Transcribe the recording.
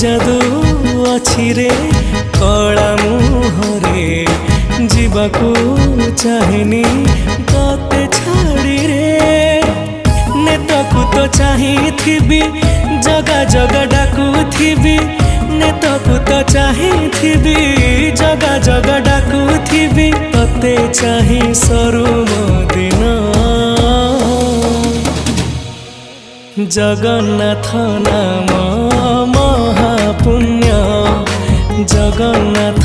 जादू अछि रे कला मुहरे जीवाकू चाहेनी तते छाड़ी रे नेतकू तो चाहिथिबी जगा जगा डाकुथिबी नेतकू तो चाहिथिबी जगा जगा डाकुथिबी तते चाहि सरू दिन जगन्नाथ नाम महापुण्य जगन्नाथ